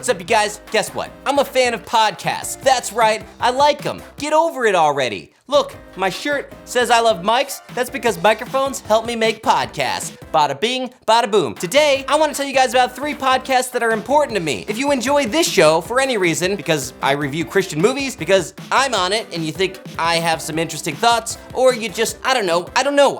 What's up, you guys? Guess what? I'm a fan of podcasts. That's right, I like them. Get over it already. Look, my shirt says I love mics. That's because microphones help me make podcasts. Bada bing, bada boom. Today, I want to tell you guys about 3 podcasts that are important to me. If you enjoy this show for any reason, because I review Christian movies, because I'm on it and you think I have some interesting thoughts, or you just, I don't know.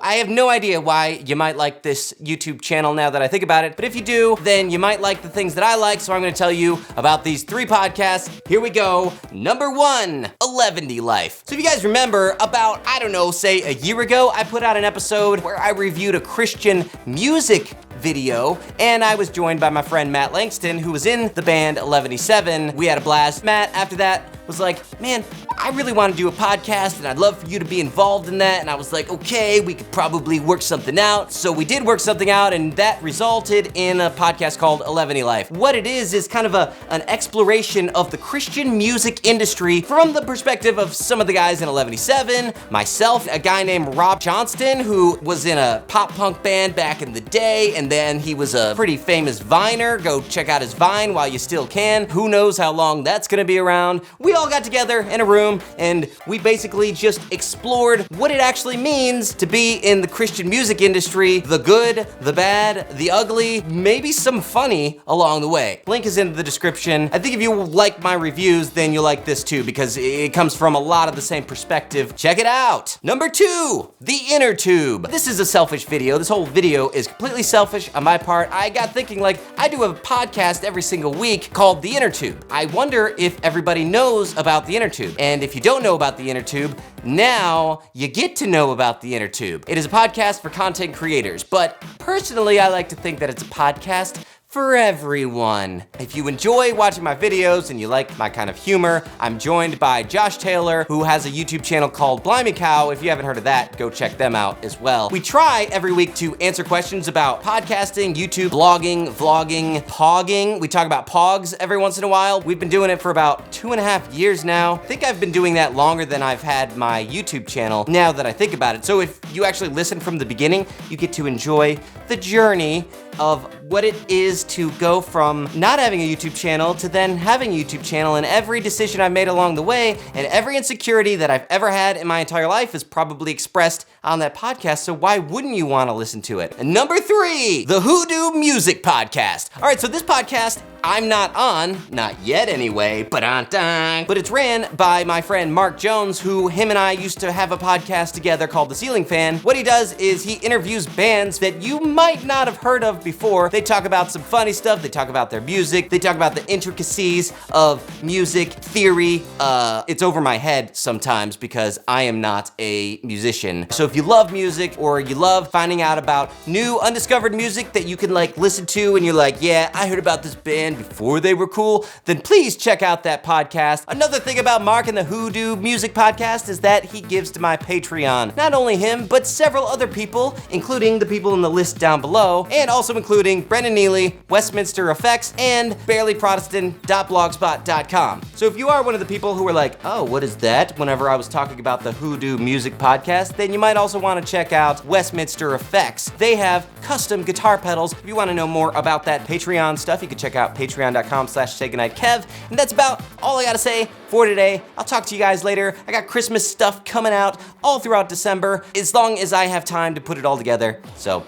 I have no idea why you might like this YouTube channel now that I think about it. But if you do, then you might like the things that I like, so I'm going to tell you about these 3 podcasts. Here we go. Number 1, Eleventy Life. So if you guys remember, about, I don't know, say a year ago, I put out an episode where I reviewed a Christian music video, and I was joined by my friend Matt Langston, who was in the band 11-7. We had a blast. Matt, after that, was like, man, I really want to do a podcast, and I'd love for you to be involved in that. And I was like, okay, we could probably work something out. So we did work something out, and that resulted in a podcast called Eleventy Life. What it is kind of an exploration of the Christian music industry from the perspective of some of the guys in 11-7, myself, a guy named Rob Johnston, who was in a pop punk band back in the day, and then he was a pretty famous Viner. Go check out his Vine while you still can. Who knows how long that's gonna be around. We all got together in a room, and we basically just explored what it actually means to be in the Christian music industry, the good, the bad, the ugly, maybe some funny along the way. Link is in the description. I think if you like my reviews, then you'll like this too, because it comes from a lot of the same perspective. Check it out. Number 2, The Inner Tube. This is a selfish video. This whole video is completely selfish on my part. I got thinking, like, I do a podcast every single week called The Inner Tube. I wonder if everybody knows about The Inner Tube. And if you don't know about The Inner Tube, now you get to know about The Inner Tube. It is a podcast for content creators, but personally, I like to think that it's a podcast for everyone. If you enjoy watching my videos and you like my kind of humor, I'm joined by Josh Taylor, who has a YouTube channel called Blimey Cow. If you haven't heard of that, go check them out as well. We try every week to answer questions about podcasting, YouTube, blogging, vlogging, pogging. We talk about pogs every once in a while. We've been doing it for about 2.5 years now. I think I've been doing that longer than I've had my YouTube channel, now that I think about it. So if you actually listen from the beginning, you get to enjoy the journey of what it is to go from not having a YouTube channel to then having a YouTube channel, and every decision I've made along the way and every insecurity that I've ever had in my entire life is probably expressed on that podcast, so why wouldn't you want to listen to it? And number 3, the Hoodoo Music Podcast. All right, so this podcast I'm not on, not yet anyway, but it's ran by my friend Mark Jones, who him and I used to have a podcast together called The Ceiling Fan. What he does is he interviews bands that you might not have heard of before. They talk about some funny stuff, they talk about their music, they talk about the intricacies of music theory. It's over my head sometimes because I am not a musician. So if you love music, or you love finding out about new undiscovered music that you can like listen to and you're like, yeah, I heard about this band before they were cool, then please check out that podcast. Another thing about Mark and the Hoodoo Music Podcast is that he gives to my Patreon. Not only him, but several other people, including the people in the list down below, and also including Brendan Neely, Westminster Effects, and barelyprotestant.blogspot.com. So if you are one of the people who were like, oh, what is that? Whenever I was talking about the Hoodoo Music Podcast, then you might also want to check out Westminster Effects. They have custom guitar pedals. If you want to know more about that Patreon stuff, you can check out patreon.com/saygoodnightkev. And that's about all I gotta say for today. I'll talk to you guys later. I got Christmas stuff coming out all throughout December, as long as I have time to put it all together. So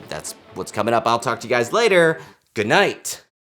that's what's coming up. I'll talk to you guys later. Good night.